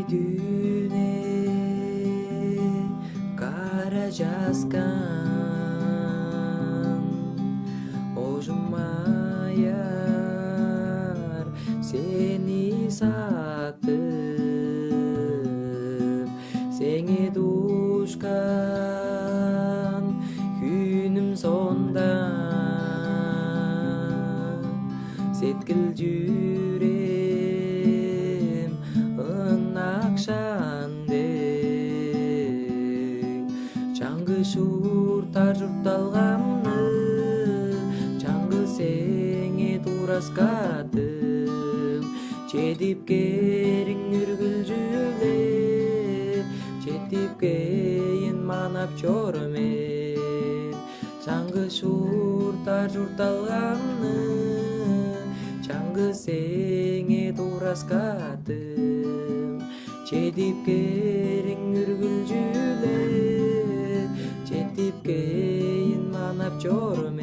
düne kara jaskan ojummayar seni saktıp seni duşkan günüm sonda setkil жүрем ынакшандек чаңгы шуртар журталгамны чаңгы сеңе тураскатым жетип кериң үргүлжүле жетип кейин манап чоромен чаңгы шуртар журталгамны чаңгы сеңе тураскатым жетип кериң үргүлжүле жетип кейин манап чоромен